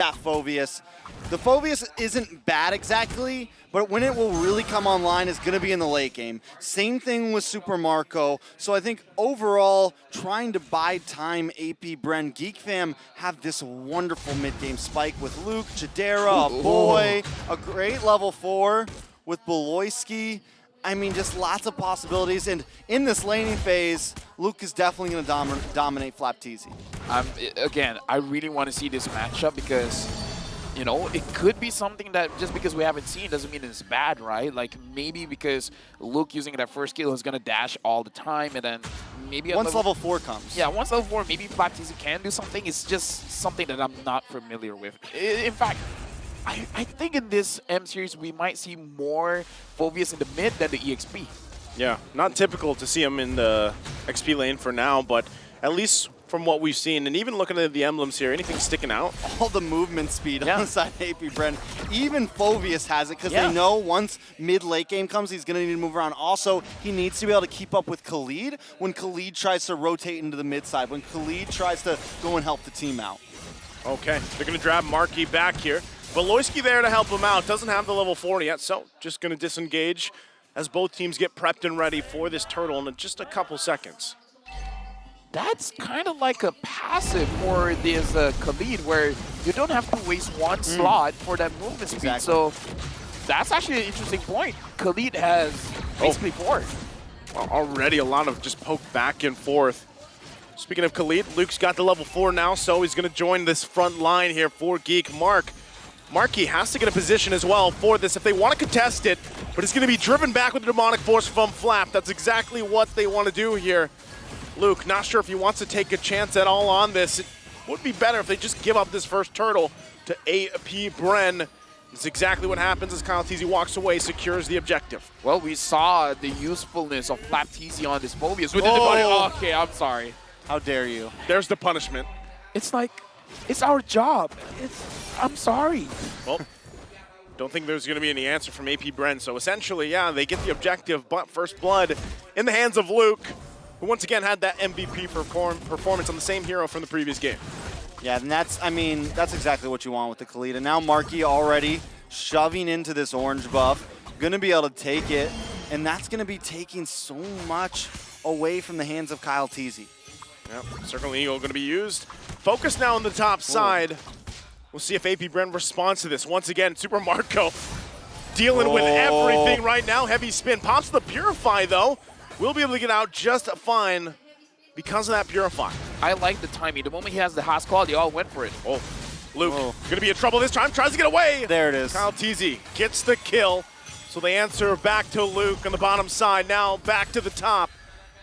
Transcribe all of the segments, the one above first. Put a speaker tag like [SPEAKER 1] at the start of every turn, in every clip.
[SPEAKER 1] Yeah, Phoveus. The Phoveus isn't bad exactly, but when it will really come online is going to be in the late game. Same thing with Super Marco. So I think overall, trying to bide time, AP, Bren, Geek Fam have this wonderful mid-game spike with Luke, Jadera, a boy, a great level 4 with Beloyski. I mean, just lots of possibilities. And in this laning phase, Luke is definitely going to dominate Flapteasy.
[SPEAKER 2] Again, I really want to see this matchup because, you know, it could be something that just because we haven't seen doesn't mean it's bad, right? Like maybe because Luke using that first skill is going to dash all the time, and then maybe
[SPEAKER 1] once level 4 comes.
[SPEAKER 2] Yeah, once level 4, maybe Flapteasy can do something. It's just something that I'm not familiar with. In fact, I think in this M series we might see more Phoveus in the mid than the EXP.
[SPEAKER 3] Yeah, not typical to see him in the XP lane for now, but at least from what we've seen, and even looking at the emblems here, anything sticking out?
[SPEAKER 1] All the movement speed on the side of AP Bren. Even Phoveus has it because they know once mid-late game comes, he's going to need to move around. Also, he needs to be able to keep up with Khalid when Khalid tries to rotate into the mid side, when Khalid tries to go and help the team out.
[SPEAKER 3] Okay, they're going to grab Marky back here. Beloyski there to help him out. Doesn't have the level 40 yet, so just going to disengage as both teams get prepped and ready for this turtle in just a couple seconds.
[SPEAKER 2] That's kind of like a passive for this Khalid, where you don't have to waste one slot for that movement speed. So that's actually an interesting point. Khalid has basically 4.
[SPEAKER 3] Well, already a lot of just poke back and forth. Speaking of Khalid, Luke's got the level 4 now, so he's going to join this front line here for Geek. Marky has to get a position as well for this if they want to contest it, but it's going to be driven back with the Demonic Force from Flap. That's exactly what they want to do here. Luke, not sure if he wants to take a chance at all on this. It would be better if they just give up this first turtle to AP Bren. It's exactly what happens as Flapteasy walks away, secures the objective.
[SPEAKER 2] Well, we saw the usefulness of Flapteasy on this Phoveus. Okay, I'm sorry.
[SPEAKER 1] How dare you?
[SPEAKER 3] There's the punishment.
[SPEAKER 2] It's like, it's our job. I'm sorry.
[SPEAKER 3] Well, don't think there's going to be any answer from AP Bren. So essentially, yeah, they get the objective, but first blood in the hands of Luke, who once again had that MVP performance on the same hero from the previous game.
[SPEAKER 1] Yeah, and that's exactly what you want with the Khalid. And now Marky already shoving into this orange buff, going to be able to take it, and that's going to be taking so much away from the hands of Flapteasy.
[SPEAKER 3] Yep, Circle Eagle going to be used. Focus now on the top side. We'll see if AP Bren responds to this. Once again, Super Marco dealing with everything right now. Heavy spin. Pops the Purify, though. We'll be able to get out just fine because of that Purify.
[SPEAKER 2] I like the timing. The moment he has the house call, they all went for it.
[SPEAKER 3] Oh, Luke going to be in trouble this time. Tries to get away.
[SPEAKER 1] There it is.
[SPEAKER 3] Flapteasy gets the kill. So they answer back to Luke on the bottom side. Now back to the top.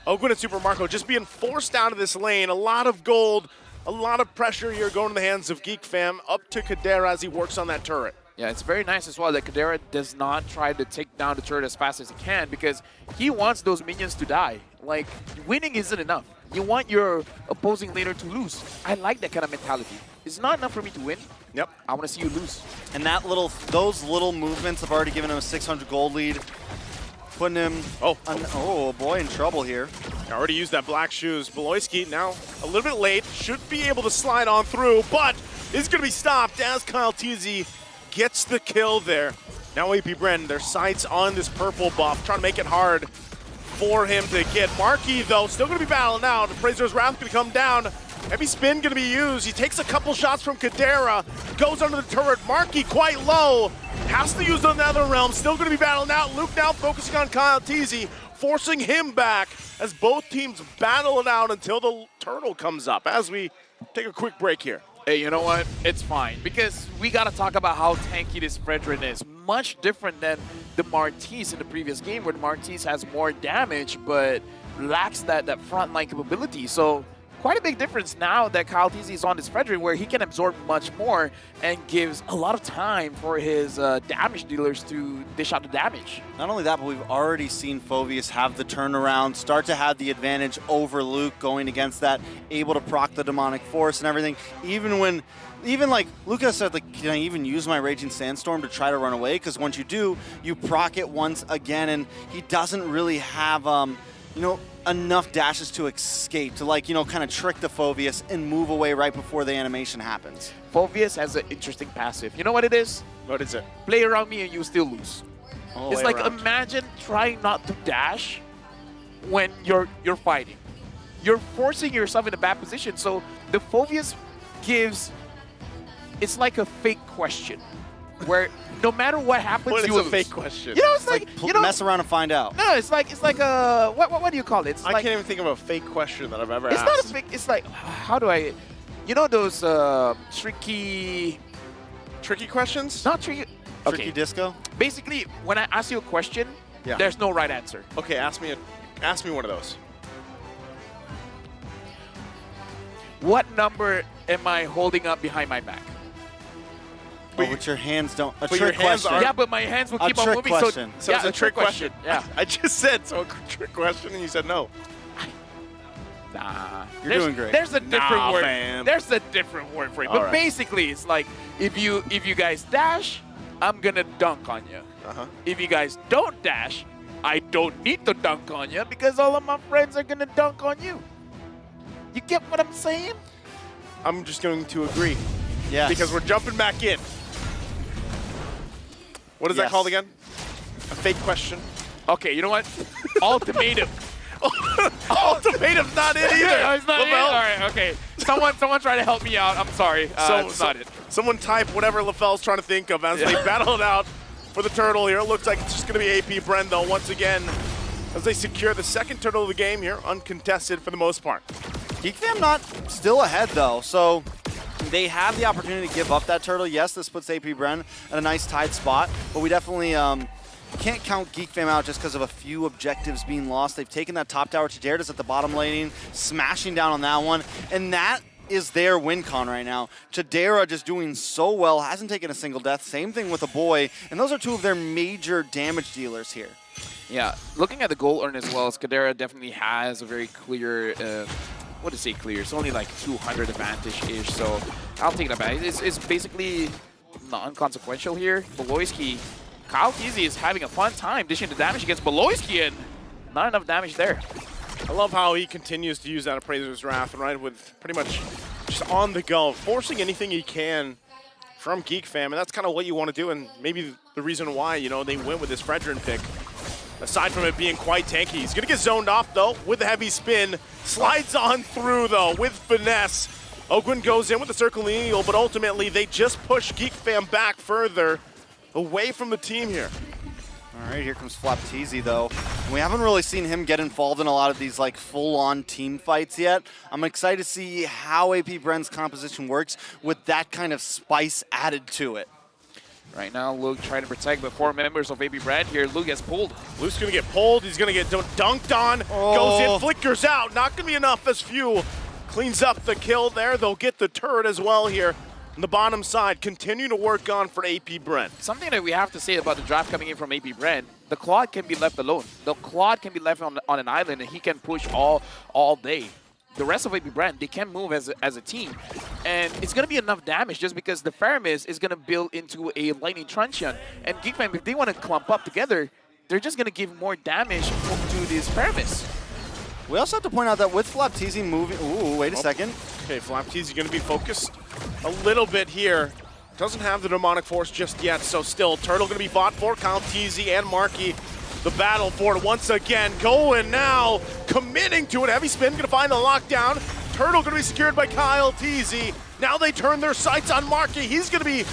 [SPEAKER 3] Ogun and Super Marco just being forced out of this lane. A lot of gold, a lot of pressure here going to the hands of Geek Fam. Up to Kadera as he works on that turret.
[SPEAKER 2] Yeah, it's very nice as well that Kadera does not try to take down the turret as fast as he can because he wants those minions to die. Like, winning isn't enough. You want your opposing laner to lose. I like that kind of mentality. It's not enough for me to win.
[SPEAKER 3] Yep.
[SPEAKER 2] I want to see you lose.
[SPEAKER 1] And those little movements have already given him a 600 gold lead. Putting him, boy, in trouble here.
[SPEAKER 3] Already used that black shoes. Beloyski now a little bit late. Should be able to slide on through, but is going to be stopped as Flapteasy gets the kill there. Now AP Bren, their sights on this purple buff, trying to make it hard for him to get. Marky, though, still going to be battling out. Fraser's Wrath going to come down. Heavy spin going to be used. He takes a couple shots from Kadera, goes under the turret. Marky quite low. Has to use another realm. Still going to be battling out. Luke now focusing on Flapteasy, forcing him back as both teams battle it out until the turtle comes up. As we take a quick break here.
[SPEAKER 2] Hey, you know what? It's fine because we got to talk about how tanky this Fredrin is. Much different than the Martise in the previous game where the Martise has more damage but lacks that frontline capability. So quite a big difference now that Flapteasy is on this Fredrin where he can absorb much more and gives a lot of time for his damage dealers to dish out the damage.
[SPEAKER 1] Not only that, but we've already seen Phoveus have the turnaround, start to have the advantage over Luke going against that, able to proc the Demonic Force and everything. Even like Lucas said, like, can I even use my Raging Sandstorm to try to run away? Because once you do, you proc it once again, and he doesn't really have, enough dashes to escape, to like, kind of trick the Phoveus and move away right before the animation happens.
[SPEAKER 2] Phoveus has an interesting passive. You know what it is?
[SPEAKER 3] What is it?
[SPEAKER 2] Play around me and you still lose.
[SPEAKER 3] Oh,
[SPEAKER 2] It's like, imagine trying not to dash when you're fighting. You're forcing yourself in a bad position. So the Phoveus gives, it's like a fake question, where no matter what happens,
[SPEAKER 3] What is
[SPEAKER 2] you
[SPEAKER 3] a
[SPEAKER 2] lose.
[SPEAKER 3] fake question?
[SPEAKER 2] You know, it's like
[SPEAKER 1] Mess around and find out.
[SPEAKER 2] No, it's like a what do you call it? It's
[SPEAKER 3] I
[SPEAKER 2] like,
[SPEAKER 3] can't even think of a fake question that I've ever
[SPEAKER 2] it's
[SPEAKER 3] asked.
[SPEAKER 2] not a fake. It's like, how do I? You know those tricky
[SPEAKER 3] questions?
[SPEAKER 2] Not tricky.
[SPEAKER 1] Tricky
[SPEAKER 2] Okay.
[SPEAKER 1] disco?
[SPEAKER 2] Basically, when I ask you a question,
[SPEAKER 3] Yeah.
[SPEAKER 2] there's no right answer.
[SPEAKER 3] Okay, ask me one of those.
[SPEAKER 2] What number am I holding up behind my back?
[SPEAKER 1] Oh, but your hands don't. A
[SPEAKER 3] but your
[SPEAKER 1] trick
[SPEAKER 3] hands
[SPEAKER 1] question.
[SPEAKER 3] aren't-
[SPEAKER 2] Yeah, but my hands will
[SPEAKER 1] A
[SPEAKER 2] keep on
[SPEAKER 1] trick
[SPEAKER 2] moving.
[SPEAKER 1] question.
[SPEAKER 3] So
[SPEAKER 2] yeah,
[SPEAKER 3] it's a trick question.
[SPEAKER 2] Yeah.
[SPEAKER 3] I just said so a trick question and you said no.
[SPEAKER 2] Nah.
[SPEAKER 1] You're
[SPEAKER 2] There's-
[SPEAKER 1] doing great.
[SPEAKER 2] There's a different
[SPEAKER 3] Nah,
[SPEAKER 2] word.
[SPEAKER 3] fam.
[SPEAKER 2] There's a different word for it.
[SPEAKER 3] All
[SPEAKER 2] But
[SPEAKER 3] right.
[SPEAKER 2] basically, it's like if you guys dash, I'm gonna dunk on you.
[SPEAKER 3] Uh-huh.
[SPEAKER 2] If you guys don't dash, I don't need to dunk on you because all of my friends are gonna dunk on you. You get what I'm saying?
[SPEAKER 3] I'm just going to agree
[SPEAKER 1] Yes.
[SPEAKER 3] because we're jumping back in. What is that
[SPEAKER 1] Yes.
[SPEAKER 3] called again? A fake question?
[SPEAKER 2] Okay, you know what? Ultimatum.
[SPEAKER 3] Ultimatum's not it either.
[SPEAKER 2] No, it's not it.
[SPEAKER 3] Lavelle.
[SPEAKER 2] All right, okay. Someone try to help me out. I'm sorry. It's not it.
[SPEAKER 3] Someone type whatever LaFell's trying to think of as they battle it out for the turtle here. It looks like it's just going to be AP Bren, though, once again, as they secure the second turtle of the game here, uncontested for the most part.
[SPEAKER 1] Geek Fam not still ahead, though, so they have the opportunity to give up that turtle. Yes, this puts AP Bren at a nice tied spot, but we definitely can't count Geek Fam out just because of a few objectives being lost. They've taken that top tower. Chidera's at the bottom laning, smashing down on that one, and that is their win con right now. Chidera just doing so well, hasn't taken a single death. Same thing with a boy, and those are two of their major damage dealers here.
[SPEAKER 2] Yeah, looking at the goal earn as well, Skadera definitely has a very clear, what to say clear, it's only like 200 advantage-ish, so I'll take that back. It's basically non-consequential here. Beloyski, Kyle Keezy is having a fun time dishing the damage against Beloyski, and not enough damage there.
[SPEAKER 3] I love how he continues to use that Appraiser's Wrath, right, with pretty much just on the go, forcing anything he can from Geek Fam, and that's kind of what you want to do, and maybe the reason why, they went with this Fredrin pick. Aside from it being quite tanky. He's going to get zoned off, though, with the heavy spin. Slides on through, though, with finesse. Ogwin goes in with the circling eagle, but ultimately they just push Geek Fam back further away from the team here.
[SPEAKER 1] All right, here comes Flapteezy, though. We haven't really seen him get involved in a lot of these like full-on team fights yet. I'm excited to see how AP Bren's composition works with that kind of spice added to it.
[SPEAKER 2] Right now, Luke trying to protect, but 4 members of AP Brand here. Luke gets pulled.
[SPEAKER 3] Luke's going to get pulled. He's going to get dunked on. Goes in, flickers out. Not going to be enough as fuel. Cleans up the kill there. They'll get the turret as well here on the bottom side. Continue to work on for AP Brent.
[SPEAKER 2] Something that we have to say about the draft coming in from AP Brand, the Claude can be left alone. The Claude can be left on an island, and he can push all day. The rest of AP Brand, they can move as a team. And it's going to be enough damage just because the Faramis is going to build into a Lightning Truncheon. And Geek Fam, if they want to clump up together, they're just going to give more damage to this Faramis.
[SPEAKER 1] We also have to point out that with Flapteezy moving... Ooh, wait a second.
[SPEAKER 3] Okay, Flapteezy going to be focused a little bit here. Doesn't have the Demonic Force just yet, so still Turtle going to be fought for. Kyle Teasy and Marky. The battle for it once again. Going now, committing to it. Heavy spin, going to find the lockdown. Turtle going to be secured by Kyle Teasy. Now they turn their sights on Marky. He's going to be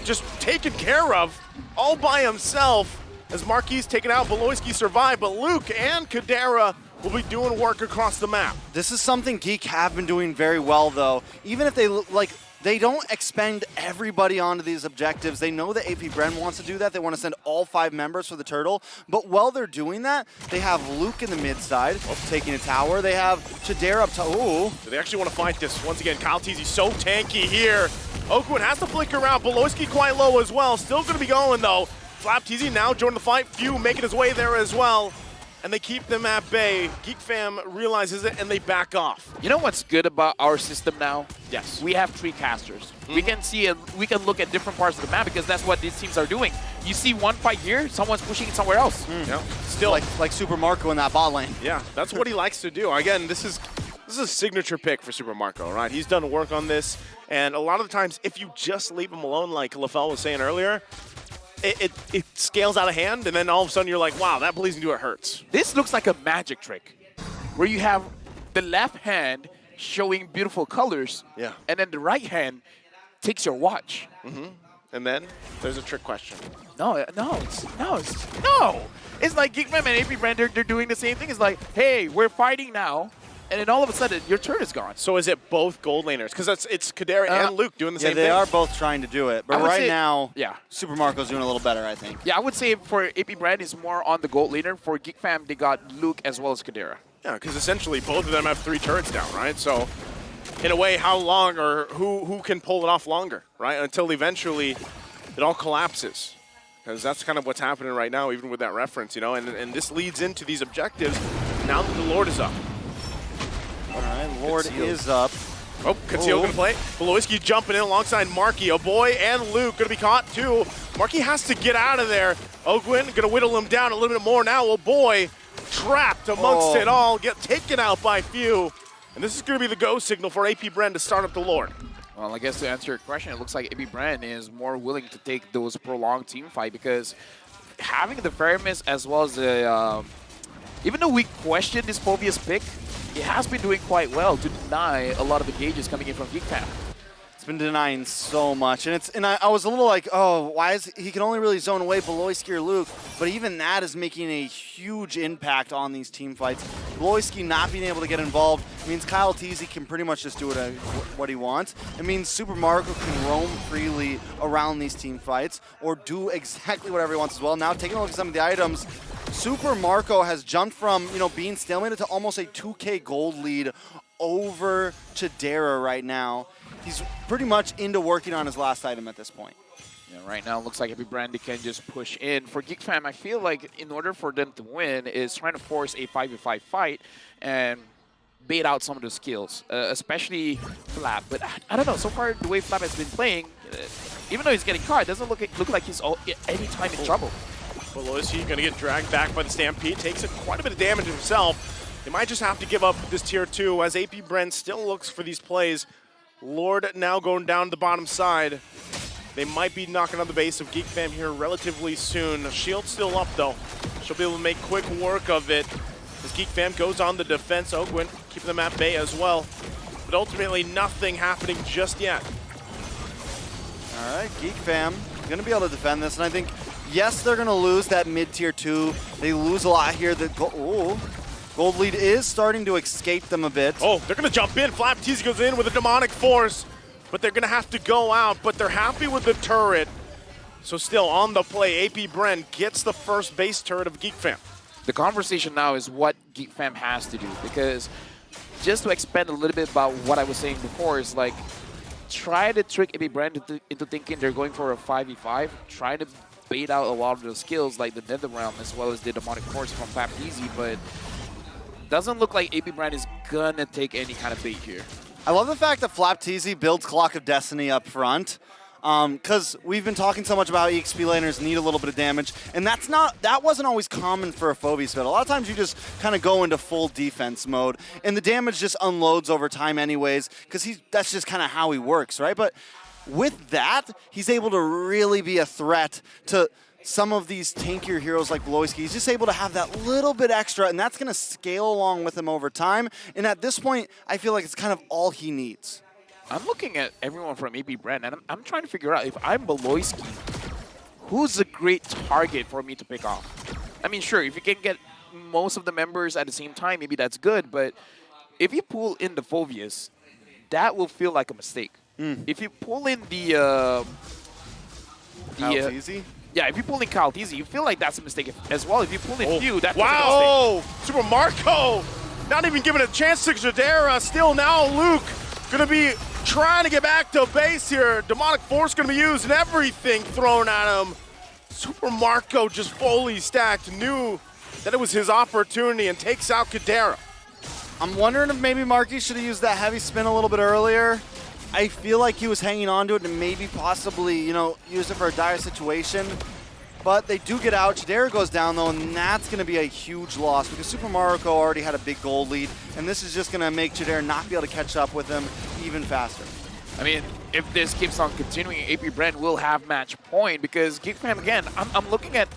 [SPEAKER 3] just taken care of all by himself as Marky's taken out. Beloyski survived, but Luke and Kadera will be doing work across the map.
[SPEAKER 1] This is something Geek have been doing very well, though. Even if they don't expend everybody onto these objectives. They know that AP Bren wants to do that. They want to send all 5 members for the turtle. But while they're doing that, they have Luke in the mid side taking a tower. They have Chidera up top. Ooh.
[SPEAKER 3] So they actually want to fight this. Once again, Kyle Teasy so tanky here. Oakwood has to flicker out. Beloyski quite low as well. Still going to be going, though. Flapteezy now joining the fight. Few making his way there as well. and they keep them at bay. Geek Fam realizes it, and they back off.
[SPEAKER 2] You know what's good about our system now?
[SPEAKER 3] Yes.
[SPEAKER 2] We have 3 casters. We can see we can look at different parts of the map because that's what these teams are doing. You see one fight here, someone's pushing it somewhere else.
[SPEAKER 3] Yeah. Still,
[SPEAKER 1] like Super Marco in that bot lane.
[SPEAKER 3] yeah, that's what he likes to do. Again, this is a signature pick for Super Marco, right? He's done work on this, and a lot of the times, if you just leave him alone, like LaFell was saying earlier, it scales out of hand, and then all of a sudden you're like, wow, that Blazing Duo hurts.
[SPEAKER 2] This looks like a magic trick where you have the left hand showing beautiful colors,
[SPEAKER 3] Yeah.
[SPEAKER 2] and then the right hand takes your watch.
[SPEAKER 3] And then there's a trick question.
[SPEAKER 2] No. It's like Geek Fam and AP Bren, they're doing the same thing. It's like, hey, we're fighting now, and then all of a sudden your turn is gone.
[SPEAKER 3] So is it both gold laners? Because it's Kadera and Luke doing the
[SPEAKER 1] Yeah,
[SPEAKER 3] same
[SPEAKER 1] they
[SPEAKER 3] thing.
[SPEAKER 1] are both trying to do it.
[SPEAKER 2] I
[SPEAKER 1] But
[SPEAKER 2] would
[SPEAKER 1] right
[SPEAKER 2] say-
[SPEAKER 1] now,
[SPEAKER 2] yeah.
[SPEAKER 1] Super Marco's doing a little better, I think.
[SPEAKER 2] Yeah, I would say for AP Bren is more on the gold laner. For Geek Fam, they got Luke as well as Kadera.
[SPEAKER 3] Yeah, because essentially both of them have 3 turrets down, right? So in a way, how long or who can pull it off longer, right? Until eventually it all collapses. Because that's kind of what's happening right now, even with that reference, you know? And this leads into these objectives now that the Lord is up.
[SPEAKER 1] All right, Lord
[SPEAKER 2] Concealed.
[SPEAKER 1] is up.
[SPEAKER 3] Oh, Conceal gonna play. Beloisky jumping in alongside Marky. Oh boy, and Luke gonna be caught too. Marky has to get out of there. Ogwin gonna whittle him down a little bit more now. Oh boy, trapped amongst it all. Get taken out by few. And this is gonna be the go signal for AP Bren to start up the Lord.
[SPEAKER 2] Well, I guess to answer your question, it looks like AP Bren is more willing to take those prolonged team fight because having the Faramis as well as the, even though we question this Phobius pick, it has been doing quite well to deny a lot of the gauges coming in from Geek Fam.
[SPEAKER 1] It's been denying so much, and I was a little like, oh, why is he can only really zone away Beloisky or Luke, but even that is making a huge impact on these team fights. Beloisky not being able to get involved means Kyle Teasy can pretty much just do what he wants. It means Super Marco can roam freely around these team fights or do exactly whatever he wants as well. Now taking a look at some of the items, Super Marco has jumped from being stalemated to almost a 2K gold lead over to Dara right now. He's pretty much into working on his last item at this point.
[SPEAKER 2] Yeah, right now it looks like AP Bren can just push in. For Geek Fam, I feel like in order for them to win is trying to force a 5v5 fight and bait out some of the skills, especially Flap. But I don't know, so far the way Flap has been playing, even though he's getting caught, it doesn't look like he's anytime in trouble.
[SPEAKER 3] Beloisky gonna get dragged back by the Stampede. Takes quite a bit of damage himself. They might just have to give up this tier 2 as AP Bren still looks for these plays. Lord now going down the bottom side. They might be knocking on the base of Geek Fam here relatively soon. Shield still up though. She'll be able to make quick work of it as Geek Fam goes on the defense. Ogwin keeping them at bay as well. But ultimately nothing happening just yet.
[SPEAKER 1] All right, Geek Fam going to be able to defend this, and I think, yes, they're going to lose that mid-tier 2. They lose a lot here. Gold lead is starting to escape them a bit.
[SPEAKER 3] Oh, they're going to jump in. Flap Teasy goes in with a demonic force, but they're going to have to go out, but they're happy with the turret. So still on the play, AP Bren gets the first base turret of Geek Fam.
[SPEAKER 2] The conversation now is what Geek Fam has to do, because just to expand a little bit about what I was saying before is like try to trick AP Bren into thinking they're going for a 5v5, try to bait out a lot of those skills like the Nether Realm as well as the demonic force from Flap Teasy, but doesn't look like AP Bren is gonna take any kind of bait here.
[SPEAKER 1] I love the fact that Flap Teasy builds Clock of Destiny up front, because we've been talking so much about how EXP laners need a little bit of damage, and that wasn't always common for a Phobius build. A lot of times you just kind of go into full defense mode, and the damage just unloads over time anyways, because that's just kind of how he works, right? But with that, he's able to really be a threat to some of these tankier heroes like Beloisky. He's just able to have that little bit extra, and that's going to scale along with him over time. And at this point, I feel like it's kind of all he needs.
[SPEAKER 2] I'm looking at everyone from AP Bren, and I'm trying to figure out if I'm Beloisky, who's a great target for me to pick off? I mean, sure, if you can get most of the members at the same time, maybe that's good, but if you pull in the Phobius, that will feel like a mistake. If you pull in the
[SPEAKER 1] Teasy?
[SPEAKER 2] Yeah, if you pull in Kyle Teasy, you feel like that's a mistake as well. If you pull in Few, that's a mistake.
[SPEAKER 3] Wow! Super Marco! Not even giving a chance to Jadera. Still now Luke gonna be trying to get back to base here. Demonic Force gonna be used and everything thrown at him. Super Marco just fully stacked. Knew that it was his opportunity and takes out Kadera.
[SPEAKER 1] I'm wondering if maybe Marky should have used that heavy spin a little bit earlier. I feel like he was hanging on to it and maybe possibly, use it for a dire situation. But they do get out. Kadera goes down, though, and that's going to be a huge loss because Super Mario already had a big gold lead, and this is just going to make Kadera not be able to catch up with him even faster.
[SPEAKER 2] I mean, if this keeps on continuing, AP Bren will have match point because Geek Fam, again, I'm looking at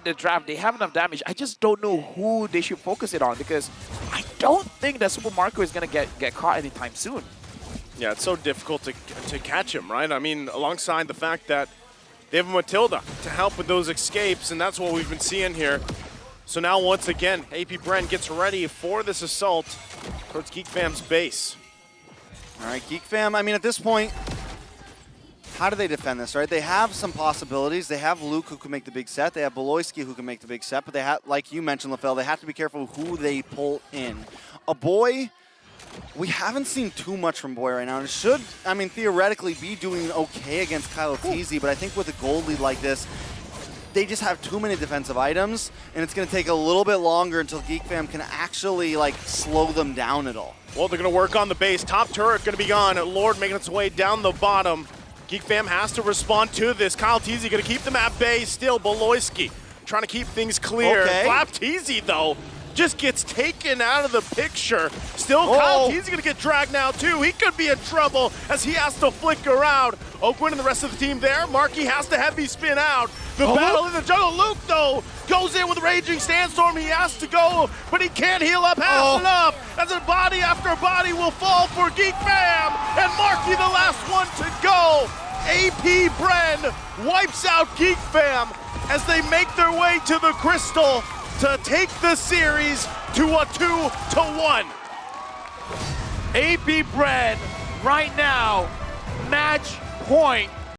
[SPEAKER 2] the draft. They have enough damage. I just don't know who they should focus it on because I don't think that Super Marco is going to get caught anytime soon.
[SPEAKER 3] Yeah, it's so difficult to catch him, right? I mean, alongside the fact that they have Matilda to help with those escapes, and that's what we've been seeing here. So now, once again, AP Bren gets ready for this assault towards Geek Fam's base.
[SPEAKER 1] All right, Geek Fam, I mean, at this point, how do they defend this, right? They have some possibilities. They have Luke who can make the big set. They have Beloyski who can make the big set, but they have, like you mentioned, LaFell, they have to be careful who they pull in. A Boy, we haven't seen too much from Boy right now. And it should, I mean, theoretically be doing okay against Kyle Teasy, but I think with a gold lead like this, they just have too many defensive items, and it's going to take a little bit longer until Geek Fam can actually, slow them down at all.
[SPEAKER 3] Well, they're going to work on the base. Top turret going to be gone. Lord making its way down the bottom. Geek Fam has to respond to this. Kyle Teasy going to keep them at bay. Still, Beloyski trying to keep things clear.
[SPEAKER 1] Okay.
[SPEAKER 3] Flap Teasy, though, just gets taken out of the picture. Still, Kyle Teasy going to get dragged now, too. He could be in trouble as he has to flicker out. Oakwood and the rest of the team there. Marky has to heavy spin out. The battle in the jungle. Luke, though, goes in with Raging Sandstorm. He has to go, but he can't heal up fast enough. As a body after body will fall for Geek Fam. And Marky, the last one to go. AP Bren wipes out Geek Fam as they make their way to the Crystal to take the series to a 2-1.
[SPEAKER 2] AP Bren right now, match point